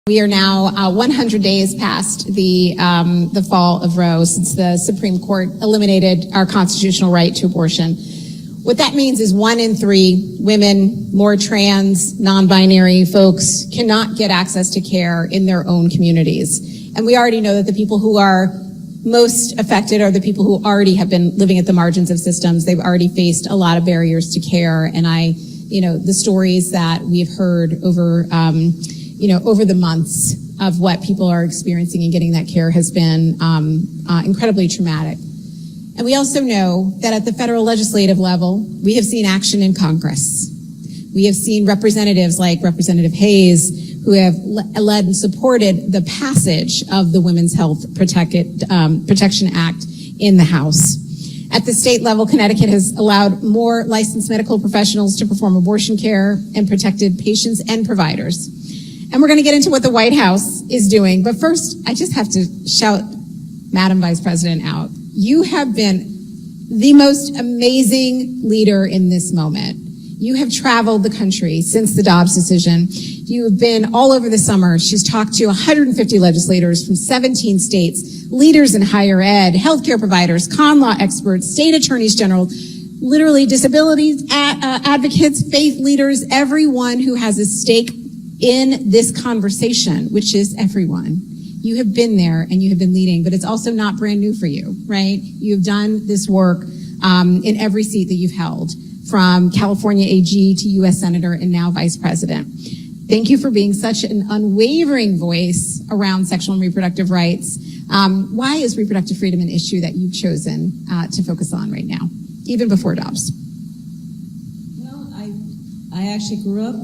We are now 100 days past the fall of Roe, since the Supreme Court eliminated our constitutional right to abortion. What that means is 1 in 3 women, more trans, non-binary folks cannot get access to care in their own communities. And we already know that the people who are most affected are the people who already have been living at the margins of systems. They've already faced a lot of barriers to care. And the stories that we've heard over the months of what people are experiencing and getting that care has been incredibly traumatic. And we also know that at the federal legislative level, we have seen action in Congress. We have seen representatives like Representative Hayes, who have led and supported the passage of the Women's Health Protection Act in the House. At the state level, Connecticut has allowed more licensed medical professionals to perform abortion care and protected patients and providers. And we're going to get into what the White House is doing. But first, I just have to shout Madam Vice President out. You have been the most amazing leader in this moment. You have traveled the country since the Dobbs decision. You have been all over the summer. She's talked to 150 legislators from 17 states, leaders in higher ed, healthcare providers, con law experts, state attorneys general, literally disabilities advocates, faith leaders, everyone who has a stake in this conversation, which is everyone. You have been there and you have been leading, but it's also not brand new for you, right? You've done this work in every seat that you've held, from California AG to U.S. Senator and now Vice President. Thank you for being such an unwavering voice around sexual and reproductive rights. Why is reproductive freedom an issue that you've chosen to focus on right now, even before Dobbs? Well, I actually grew up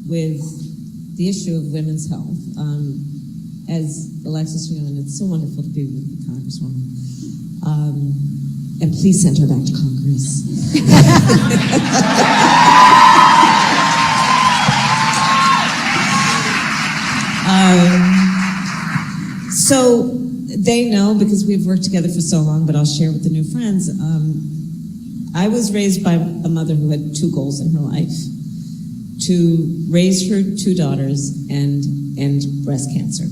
with the issue of women's health. As Alexis, and it's so wonderful to be with the Congresswoman. And please send her back to Congress. So they know, because we've worked together for so long, but I'll share with the new friends. I was raised by a mother who had 2 goals in her life: to raise her 2 daughters and end breast cancer.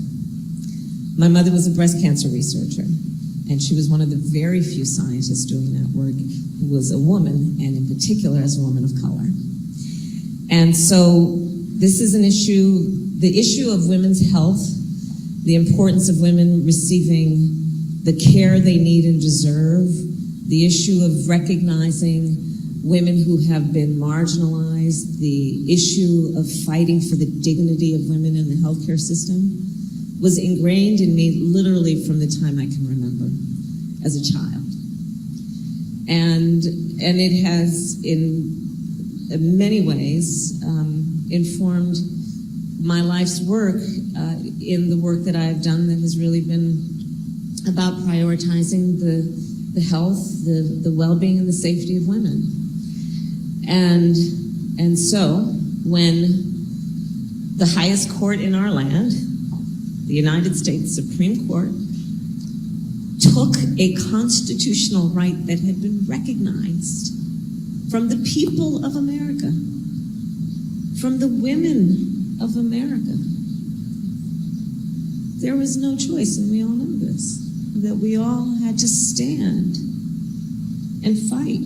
My mother was a breast cancer researcher, and she was one of the very few scientists doing that work who was a woman, and in particular as a woman of color. And so this is an issue, the issue of women's health, the importance of women receiving the care they need and deserve, the issue of recognizing women who have been marginalized, the issue of fighting for the dignity of women in the healthcare system, was ingrained in me literally from the time I can remember as a child. And it has, in many ways, informed my life's work in the work that I've done that has really been about prioritizing the health, the well-being, and the safety of women. And so when the highest court in our land, the United States Supreme Court, took a constitutional right that had been recognized from the people of America, from the women of America, there was no choice, and we all know this, that we all had to stand and fight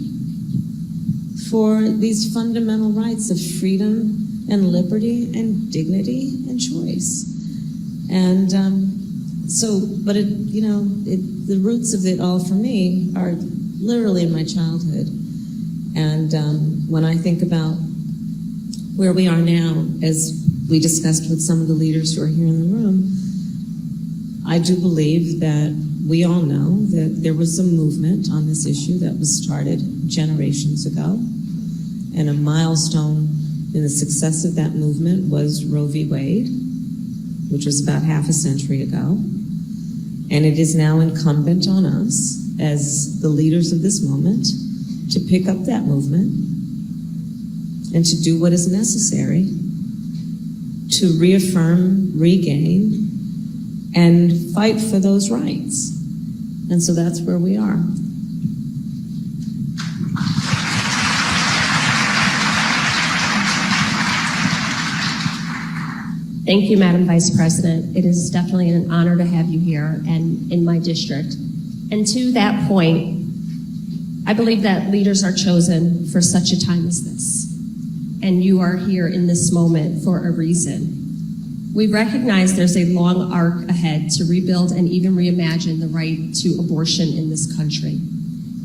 for these fundamental rights of freedom and liberty and dignity and choice. And the roots of it all for me are literally in my childhood. And when I think about where we are now, as we discussed with some of the leaders who are here in the room, I do believe that we all know that there was a movement on this issue that was started generations ago. And a milestone in the success of that movement was Roe v. Wade, which was about half a century ago. And it is now incumbent on us, as the leaders of this moment, to pick up that movement and to do what is necessary to reaffirm, regain, and fight for those rights. And so that's where we are. Thank you, Madam Vice President. It is definitely an honor to have you here and in my district. And to that point, I believe that leaders are chosen for such a time as this. And you are here in this moment for a reason. We recognize there's a long arc ahead to rebuild and even reimagine the right to abortion in this country.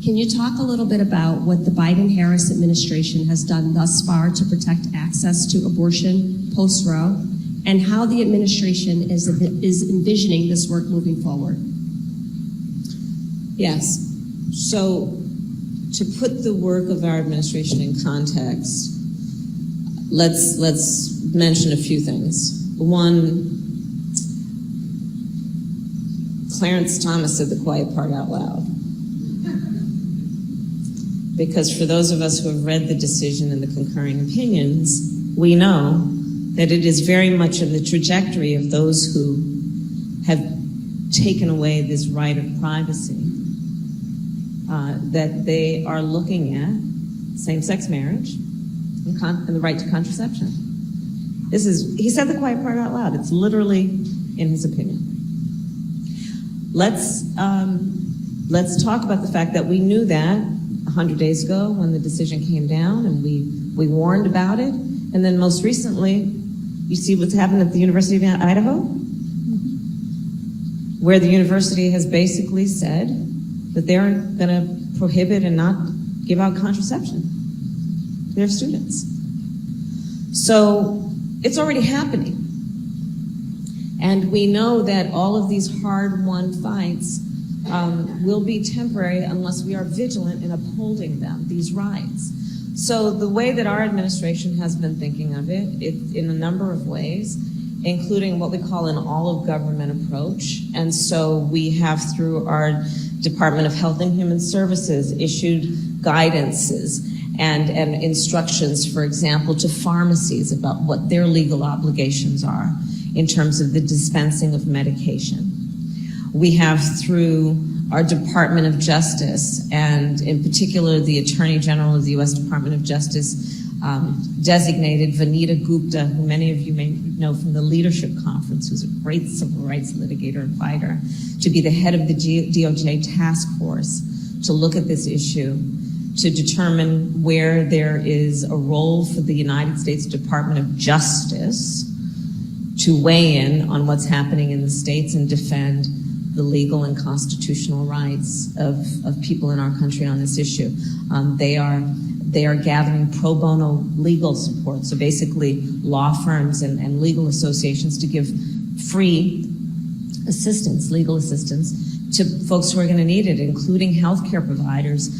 Can you talk a little bit about what the Biden-Harris administration has done thus far to protect access to abortion post-Roe, and how the administration is envisioning this work moving forward? Yes. So, to put the work of our administration in context, let's mention a few things. One, Clarence Thomas said the quiet part out loud. Because for those of us who have read the decision and the concurring opinions, we know that it is very much in the trajectory of those who have taken away this right of privacy, that they are looking at same-sex marriage and the right to contraception. He said the quiet part out loud. It's literally in his opinion. Let's talk about the fact that we knew that 100 days ago when the decision came down, and we warned about it. And then most recently, you see what's happened at the University of Idaho, where the university has basically said that they're going to prohibit and not give out contraception to their students. So it's already happening. And we know that all of these hard-won fights will be temporary unless we are vigilant in upholding them, these rights. So the way that our administration has been thinking of it in a number of ways, including what we call an all-of-government approach. And so we have, through our Department of Health and Human Services, issued guidances and instructions, for example, to pharmacies about what their legal obligations are in terms of the dispensing of medication. We have, through our Department of Justice, and in particular the Attorney General of the U.S. Department of Justice, designated Vanita Gupta, who many of you may know from the Leadership Conference, who's a great civil rights litigator and fighter, to be the head of the DOJ task force to look at this issue, to determine where there is a role for the United States Department of Justice to weigh in on what's happening in the states and defend the legal and constitutional rights of people in our country on this issue. They are gathering pro bono legal support, so basically law firms and legal associations to give free assistance, legal assistance, to folks who are going to need it, including healthcare providers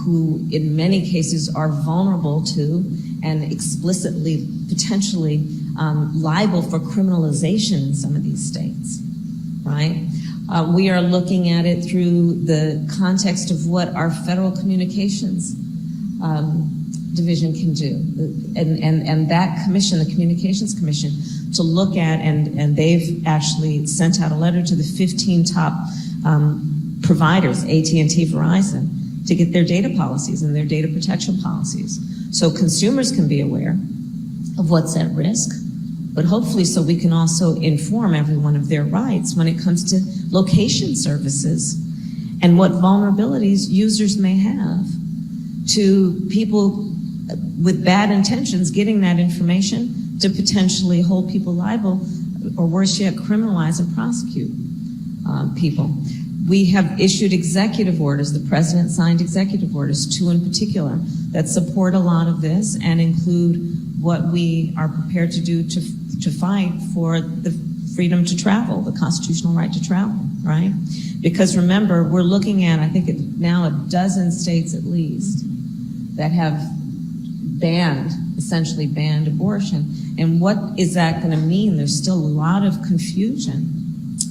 who in many cases are vulnerable to and explicitly, potentially liable for criminalization in some of these states, right? We are looking at it through the context of what our federal communications division can do. And that commission, the Communications Commission, to look at, and they've actually sent out a letter to the 15 top providers, AT&T, Verizon, to get their data policies and their data protection policies. So consumers can be aware of what's at risk, but hopefully so we can also inform everyone of their rights when it comes to location services and what vulnerabilities users may have to people with bad intentions getting that information to potentially hold people liable, or worse yet, criminalize and prosecute people. We have issued executive orders. The president signed executive orders, 2 in particular, that support a lot of this and include what we are prepared to do to fight for the freedom to travel, the constitutional right to travel, right? Because remember, we're looking at, I think now a dozen states at least that have essentially banned abortion. And what is that going to mean? There's still a lot of confusion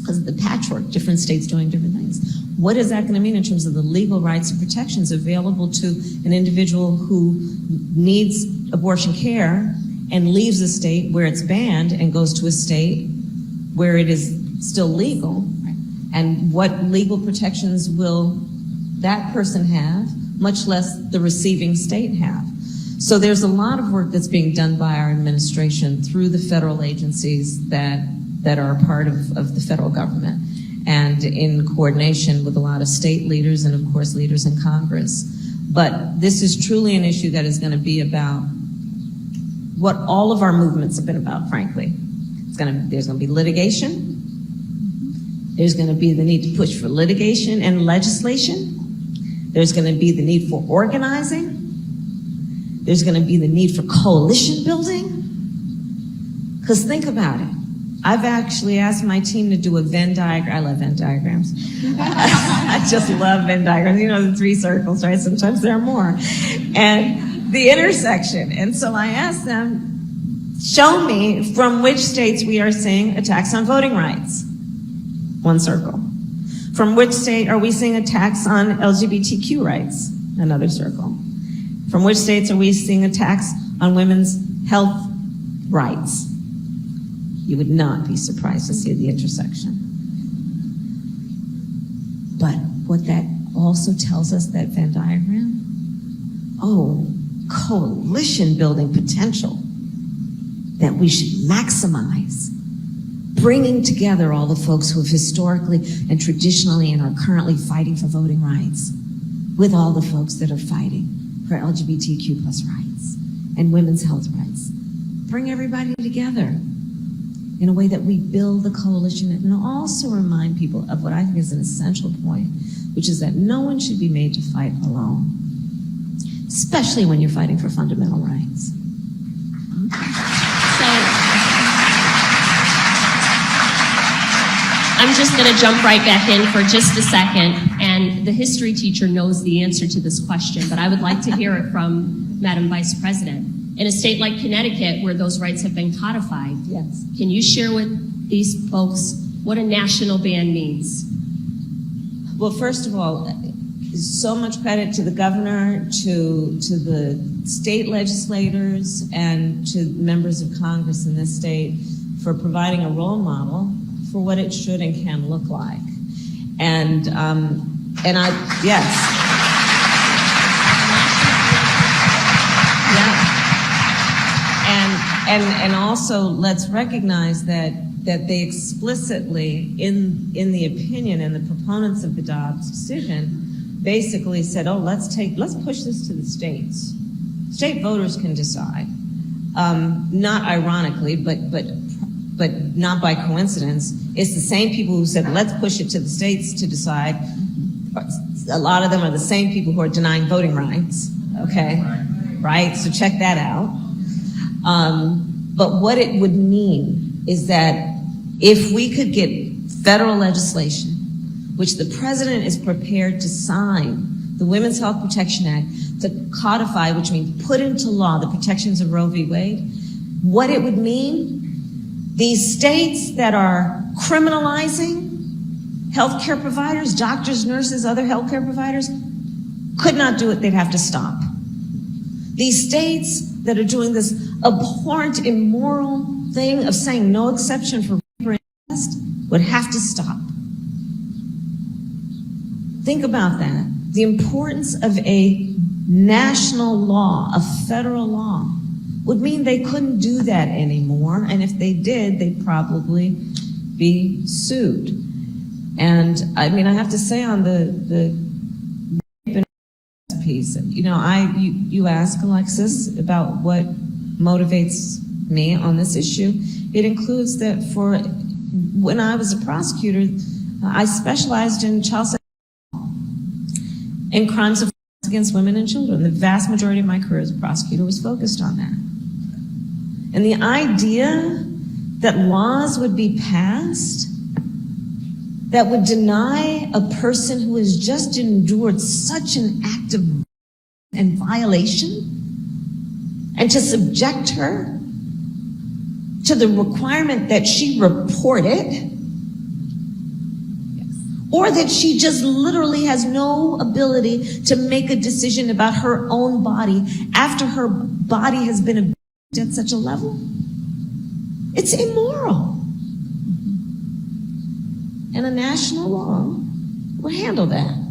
because of the patchwork, different states doing different things. What is that going to mean in terms of the legal rights and protections available to an individual who needs abortion care and leaves a state where it's banned and goes to a state where it is still legal? And what legal protections will that person have, much less the receiving state have? So there's a lot of work that's being done by our administration through the federal agencies that are a part of the federal government, and in coordination with a lot of state leaders and, of course, leaders in Congress. But this is truly an issue that is going to be about what all of our movements have been about, frankly. There's going to be litigation. There's going to be the need to push for litigation and legislation. There's going to be the need for organizing. There's going to be the need for coalition building. Because think about it. I've actually asked my team to do a Venn diagram. I love Venn diagrams. I just love Venn diagrams. You know, the 3 circles, right? Sometimes there are more. And the intersection. And so I asked them, show me from which states we are seeing attacks on voting rights. 1 circle. From which state are we seeing attacks on LGBTQ rights? Another circle. From which states are we seeing attacks on women's health rights? You would not be surprised to see the intersection. But what that also tells us, that Venn diagram, coalition building potential that we should maximize. Bringing together all the folks who have historically and traditionally and are currently fighting for voting rights with all the folks that are fighting for LGBTQ+ rights and women's health rights. Bring everybody together in a way that we build the coalition, and also remind people of what I think is an essential point, which is that no one should be made to fight alone, especially when you're fighting for fundamental rights. So I'm just going to jump right back in for just a second, and the history teacher knows the answer to this question, but I would like to hear it from Madam Vice President. In a state like Connecticut, where those rights have been codified, Yes. Can you share with these folks what a national ban means? Well, first of all, so much credit to the governor, to the state legislators, and to members of Congress in this state for providing a role model for what it should and can look like. Yes. And also, let's recognize that they explicitly, in the opinion and the proponents of the Dobbs decision, basically said, let's push this to the states. State voters can decide. Not ironically, but not by coincidence, it's the same people who said, let's push it to the states to decide. A lot of them are the same people who are denying voting rights, okay? Right? So check that out. But what it would mean is that if we could get federal legislation, which the president is prepared to sign, the Women's Health Protection Act, to codify, which means put into law the protections of Roe v. Wade, what it would mean, these states that are criminalizing healthcare providers, doctors, nurses, other healthcare providers, could not do it, they'd have to stop. These states that are doing this abhorrent, immoral thing of saying no exception for rape or incest would have to stop. Think about that. The importance of a national law, a federal law, would mean they couldn't do that anymore, and if they did, they'd probably be sued. And I mean, I have to say on the piece, you ask Alexis about what motivates me on this issue. It includes that when I was a prosecutor, I specialized in child sex and crimes of violence against women and children. The vast majority of my career as a prosecutor was focused on that. And the idea that laws would be passed that would deny a person who has just endured such an act of and violation, and to subject her to the requirement that she report it, or that she just literally has no ability to make a decision about her own body after her body has been abused at such a level. It's immoral. And a national law will handle that.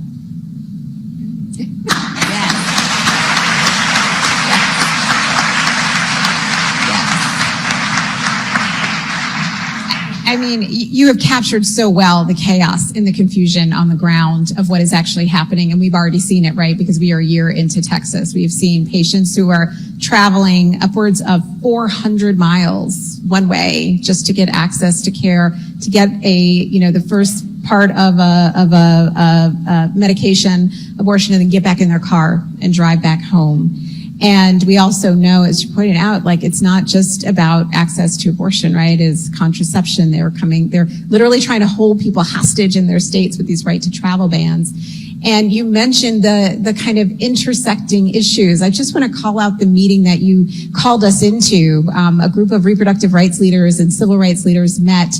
I mean, you have captured so well the chaos and the confusion on the ground of what is actually happening. And we've already seen it, right? Because we are a year into Texas. We have seen patients who are traveling upwards of 400 miles one way just to get access to care, to get the first part of a medication abortion, and then get back in their car and drive back home. And we also know, as you pointed out, like, it's not just about access to abortion, right? It's contraception. They're literally trying to hold people hostage in their states with these right to travel bans. And you mentioned the kind of intersecting issues. I just want to call out the meeting that you called us into. A group of reproductive rights leaders and civil rights leaders met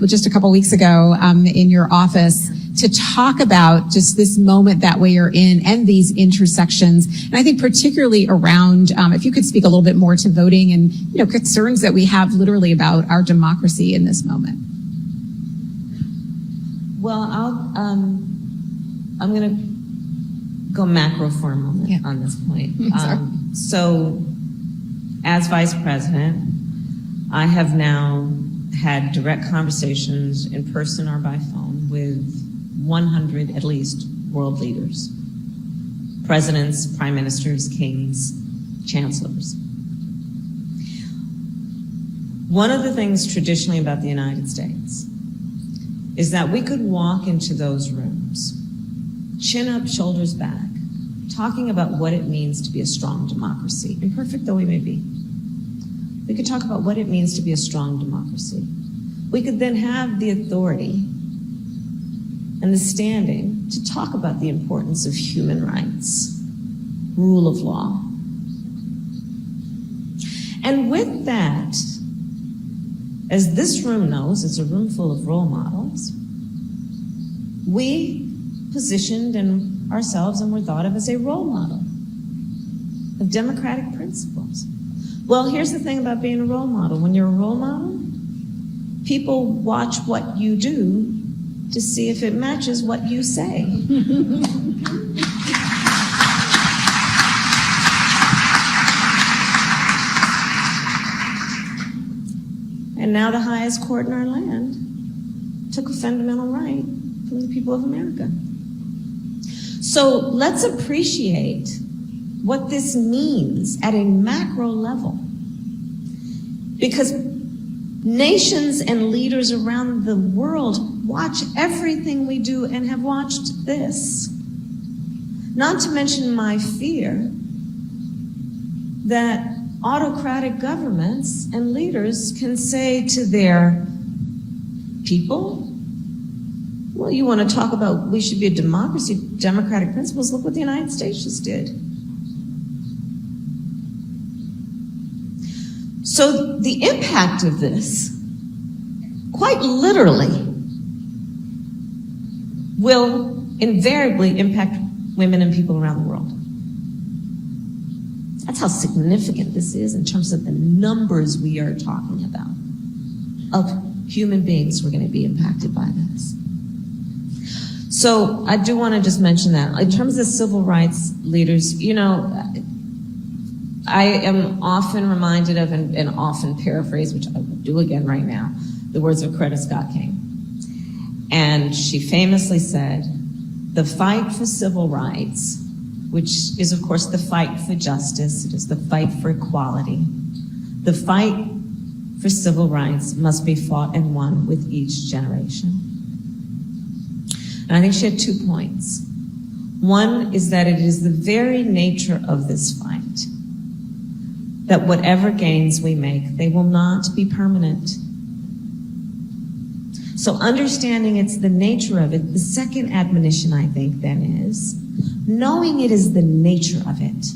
just a couple weeks ago in your office to talk about just this moment that we are in and these intersections. And I think particularly around, if you could speak a little bit more to voting and concerns that we have literally about our democracy in this moment. Well, I'm going to go macro for a moment on this point. So, as vice president, I have now had direct conversations in person or by phone with 100, at least, world leaders. Presidents, prime ministers, kings, chancellors. One of the things traditionally about the United States is that we could walk into those rooms, chin up, shoulders back, talking about what it means to be a strong democracy, imperfect though we may be. We could talk about what it means to be a strong democracy. We could then have the authority and the standing to talk about the importance of human rights, rule of law. And with that, as this room knows, it's a room full of role models, we positioned ourselves and were thought of as a role model of democratic principles. Well, here's the thing about being a role model. When you're a role model, people watch what you do to see if it matches what you say. And now the highest court in our land took a fundamental right from the people of America. So let's appreciate what this means at a macro level. Because nations and leaders around the world watch everything we do and have watched this. Not to mention my fear that autocratic governments and leaders can say to their people, well, you want to talk about we should be a democracy, democratic principles, look what the United States just did. So the impact of this, quite literally, will invariably impact women and people around the world. That's how significant this is in terms of the numbers we are talking about of human beings who are going to be impacted by this. So I do want to just mention that. In terms of civil rights leaders, I am often reminded of and often paraphrase, which I will do again right now, the words of Coretta Scott King. And she famously said, the fight for civil rights, which is, of course, the fight for justice, it is the fight for equality. The fight for civil rights must be fought and won with each generation. And I think she had 2 points. One is that it is the very nature of this fight that whatever gains we make, they will not be permanent. So understanding it's the nature of it, the second admonition, I think, then is, knowing it is the nature of it,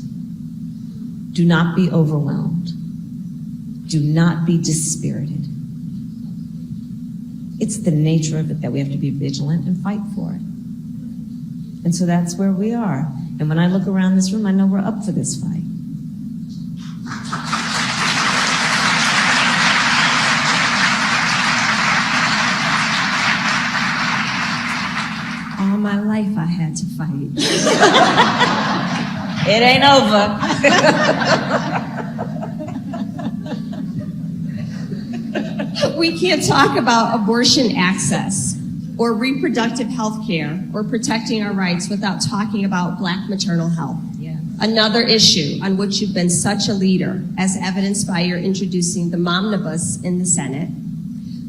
do not be overwhelmed. Do not be dispirited. It's the nature of it that we have to be vigilant and fight for it. And so that's where we are. And when I look around this room, I know we're up for this fight. All my life I had to fight. It ain't over. we can't talk about abortion access or reproductive health care or protecting our rights without talking about Black maternal health. Yeah. Another issue on which you've been such a leader, as evidenced by your introducing the Momnibus in the Senate.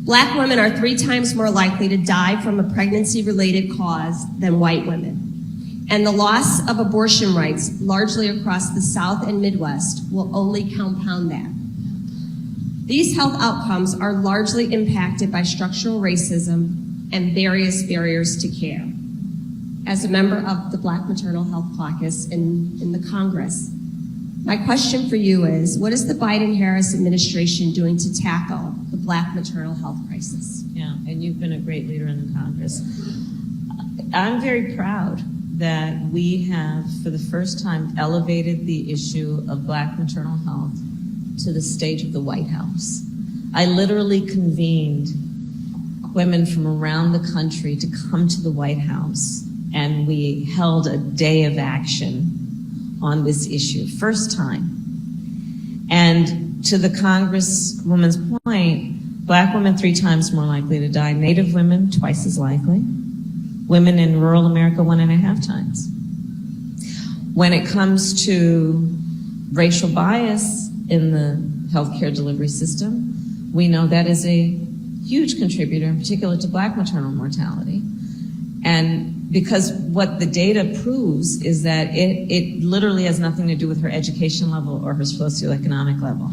Black women are 3 times more likely to die from a pregnancy-related cause than white women. And the loss of abortion rights, largely across the South and Midwest, will only compound that. These health outcomes are largely impacted by structural racism and various barriers to care. As a member of the Black Maternal Health Caucus in the Congress, my question for you is, what is the Biden-Harris administration doing to tackle the Black maternal health crisis? Yeah, and you've been a great leader in the Congress. I'm very proud that we have, for the first time, elevated the issue of Black maternal health to the stage of the White House. I literally convened women from around the country to come to the White House, and we held a day of action on this issue, first time. And to the Congresswoman's point, Black women 3 times more likely to die, Native women twice as likely, women in rural America 1.5 times. When it comes to racial bias in the healthcare delivery system, we know that is a huge contributor, in particular to Black maternal mortality. And because what the data proves is that it literally has nothing to do with her education level or her socioeconomic level.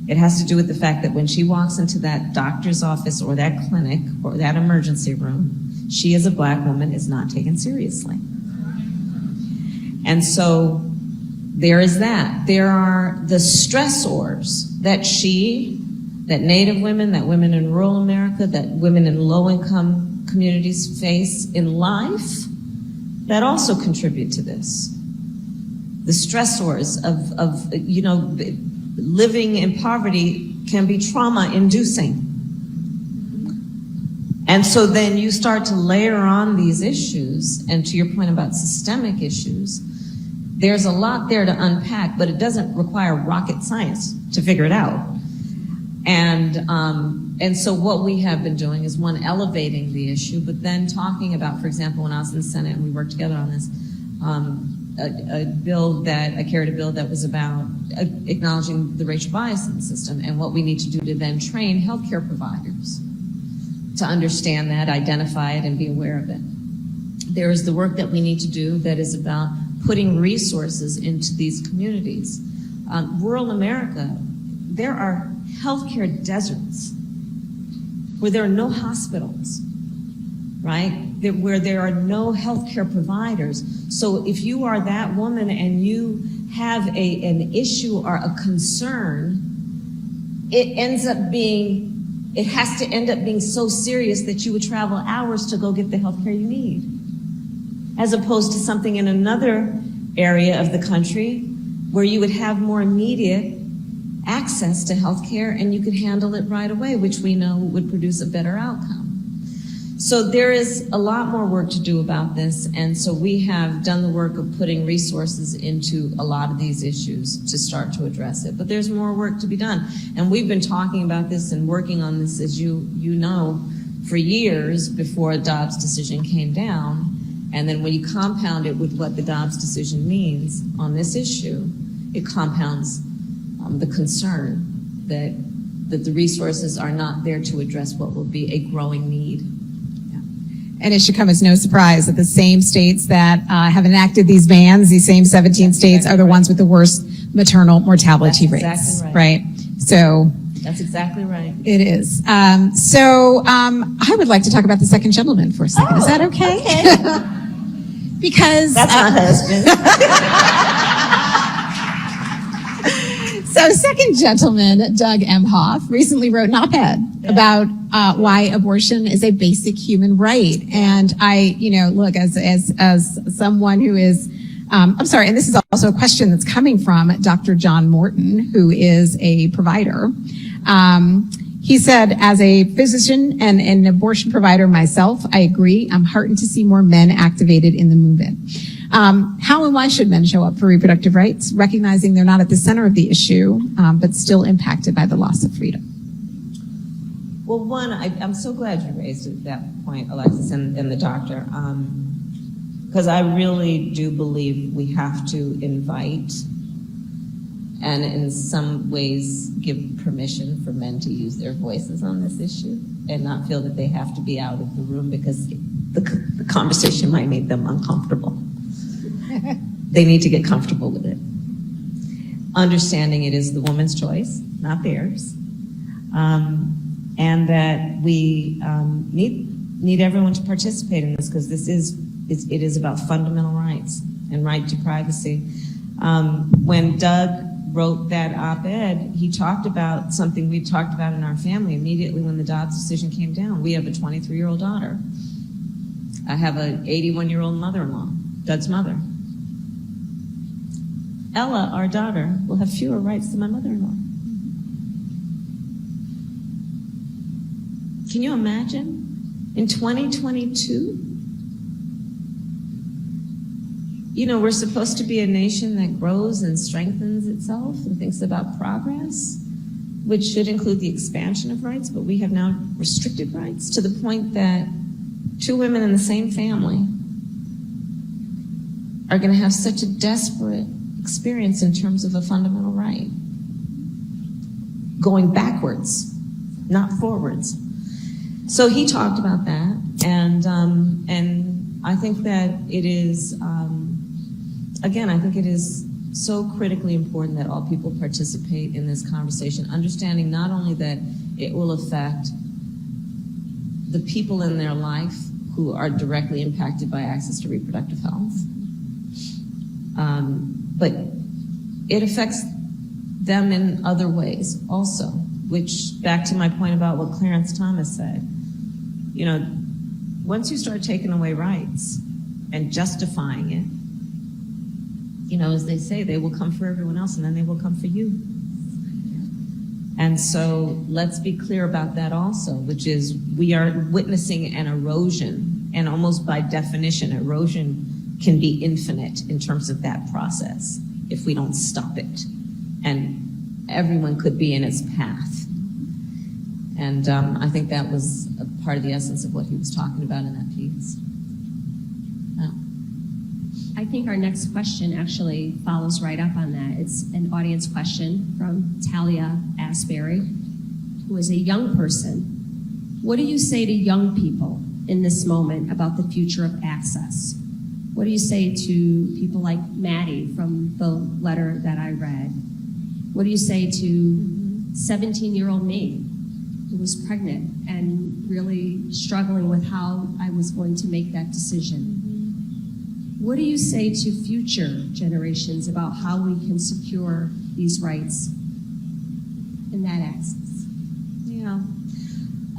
It has to do with the fact that when she walks into that doctor's office or that clinic or that emergency room, she as a Black woman is not taken seriously. And so there is that. There are the stressors that that Native women, that women in rural America, that women in low-income communities face in life that also contribute to this. The stressors of living in poverty can be trauma-inducing. And so then you start to layer on these issues, and to your point about systemic issues, there's a lot there to unpack, but it doesn't require rocket science to figure it out. And so what we have been doing is, one, elevating the issue, but then talking about, for example, when I was in the Senate and we worked together on this, I carried a bill that was about acknowledging the racial bias in the system and what we need to do to then train healthcare providers to understand that, identify it, and be aware of it. There is the work that we need to do that is about putting resources into these communities. Rural America, there are healthcare deserts where there are no hospitals, right? Where there are no healthcare providers. So if you are that woman and you have an issue or a concern, it has to end up being so serious that you would travel hours to go get the healthcare you need, as opposed to something in another area of the country where you would have more immediate access to health care and you could handle it right away, which we know would produce a better outcome. So there is a lot more work to do about this, and so we have done the work of putting resources into a lot of these issues to start to address it. But there's more work to be done, and we've been talking about this and working on this, as you know, for years before a Dobbs decision came down. And then when you compound it with what the Dobbs decision means on this issue, it compounds the concern that the resources are not there to address what will be a growing need. And it should come as no surprise that the same states that have enacted these bans, these same 17 states, are the ones with the worst maternal mortality rates. Exactly right. So that's exactly right. It is. I would like to talk about the second gentleman for a second. Is that okay? Okay. Because that's my husband. So second gentleman, Doug Emhoff, recently wrote an op-ed about why abortion is a basic human right. And I, look, as someone who is, I'm sorry, and this is also a question that's coming from Dr. John Morton, who is a provider. He said, as a physician and an abortion provider myself, I agree. I'm heartened to see more men activated in the movement. How and why should men show up for reproductive rights, recognizing they're not at the center of the issue, but still impacted by the loss of freedom? Well, one, I'm so glad you raised it, that point, Alexis, and the doctor, because I really do believe we have to invite and in some ways give permission for men to use their voices on this issue and not feel that they have to be out of the room because the conversation might make them uncomfortable. They need to get comfortable with it. Understanding it is the woman's choice, not theirs. And that we need everyone to participate in this because it is about fundamental rights and right to privacy. When Doug wrote that op-ed, he talked about something we talked about in our family immediately when the Dobbs decision came down. We have a 23-year-old daughter. I have an 81-year-old mother-in-law, Doug's mother. Ella, our daughter, will have fewer rights than my mother-in-law. Can you imagine? In 2022? You know, we're supposed to be a nation that grows and strengthens itself and thinks about progress, which should include the expansion of rights, but we have now restricted rights to the point that two women in the same family are going to have such a desperate experience in terms of a fundamental right. Going backwards, not forwards. So he talked about that, and I think that it is, again, I think it is so critically important that all people participate in this conversation, understanding not only that it will affect the people in their life who are directly impacted by access to reproductive health, but it affects them in other ways also, which, back to my point about what Clarence Thomas said, you know, once you start taking away rights and justifying it, you know, as they say, they will come for everyone else and then they will come for you. And so let's be clear about that also, which is we are witnessing an erosion, and almost by definition, erosion can be infinite in terms of that process if we don't stop it. And everyone could be in its path. And I think that was a part of the essence of what he was talking about in that piece. I think our next question actually follows right up on that. It's an audience question from Talia Asbury, who is a young person. What do you say to young people in this moment about the future of access? What do you say to people like Maddie from the letter that I read? What do you say to 17-year-old me, who was pregnant and really struggling with how I was going to make that decision? What do you say to future generations about how we can secure these rights and that access? Yeah.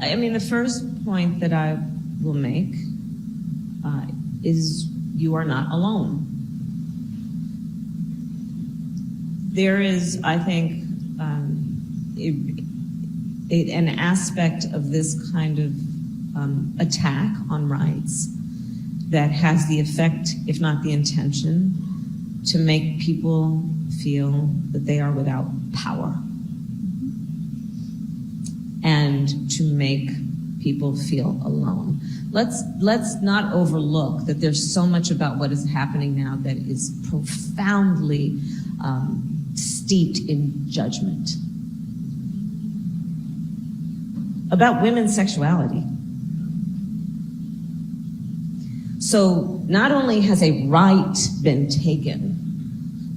I mean, the first point that I will make is you are not alone. There is, I think, an aspect of this kind of attack on rights that has the effect, if not the intention, to make people feel that they are without power and to make people feel alone. Let's not overlook that there's so much about what is happening now that is profoundly steeped in judgment about women's sexuality. So not only has a right been taken,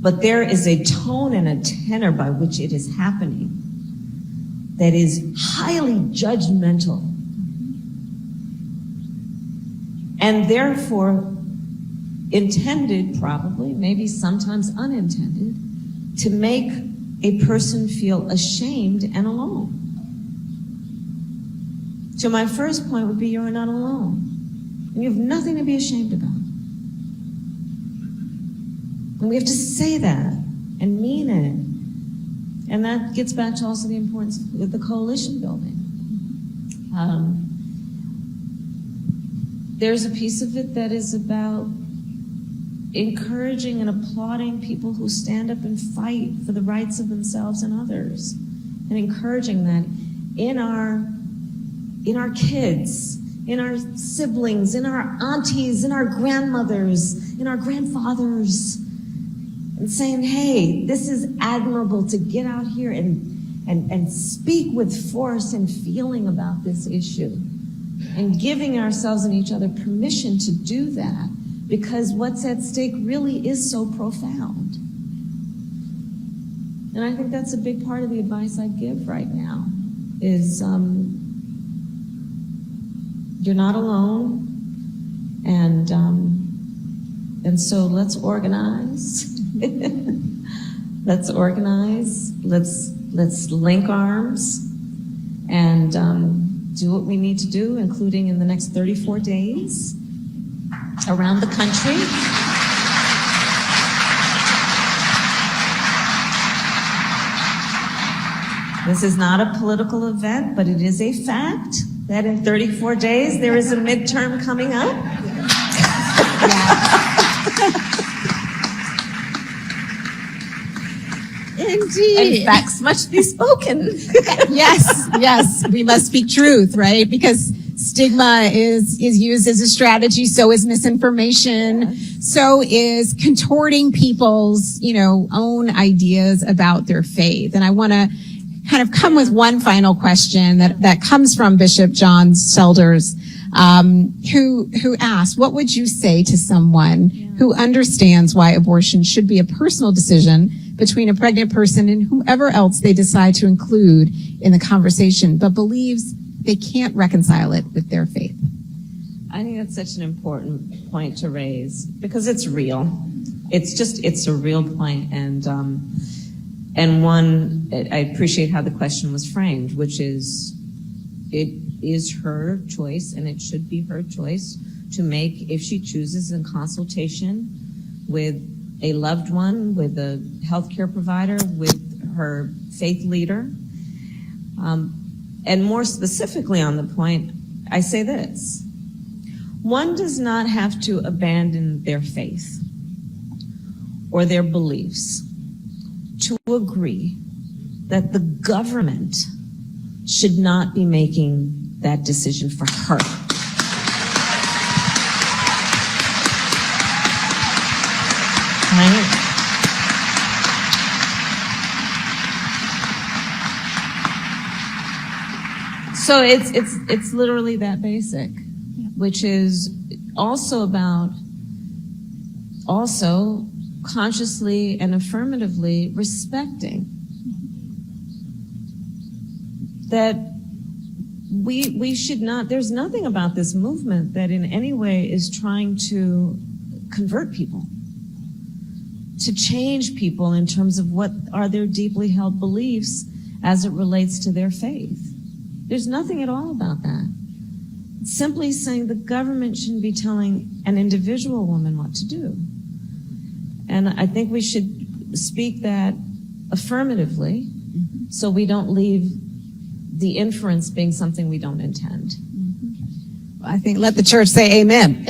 but there is a tone and a tenor by which it is happening that is highly judgmental and therefore intended, probably, maybe sometimes unintended, to make a person feel ashamed and alone. So my first point would be you're not alone. And you have nothing to be ashamed about. And we have to say that and mean it. And that gets back to also the importance of the coalition building. There's a piece of it that is about encouraging and applauding people who stand up and fight for the rights of themselves and others, and encouraging that in our in our kids, in our siblings, in our aunties, in our grandmothers, in our grandfathers, and saying, hey, this is admirable to get out here and speak with force and feeling about this issue, and giving ourselves and each other permission to do that, because what's at stake really is so profound. And I think that's a big part of the advice I give right now, is you're not alone, and so let's organize. Let's organize. Let's link arms and do what we need to do, including in the next 34 days around the country. This is not a political event, but it is a fact that in 34 days there is a midterm coming up. Indeed. And facts must be spoken. Yes, we must speak truth, right? Because stigma is used as a strategy, so is misinformation, so is contorting people's, own ideas about their faith. And I want to kind of come with one final question that comes from Bishop John Selders, who asked, what would you say to someone who understands why abortion should be a personal decision between a pregnant person and whomever else they decide to include in the conversation, but believes they can't reconcile it with their faith? I think that's such an important point to raise, because it's real. It's a real point, and one, I appreciate how the question was framed, which is, it is her choice, and it should be her choice to make, if she chooses, in consultation with a loved one, with a healthcare provider, with her faith leader. And more specifically on the point, I say this: one does not have to abandon their faith or their beliefs to agree that the government should not be making that decision for her. Right? So it's literally that basic, which is also about consciously and affirmatively respecting that we should not, there's nothing about this movement that in any way is trying to convert people, to change people in terms of what are their deeply held beliefs as it relates to their faith. There's nothing at all about that. It's simply saying the government shouldn't be telling an individual woman what to do. And I think we should speak that affirmatively, so we don't leave the inference being something we don't intend. I think let the church say amen.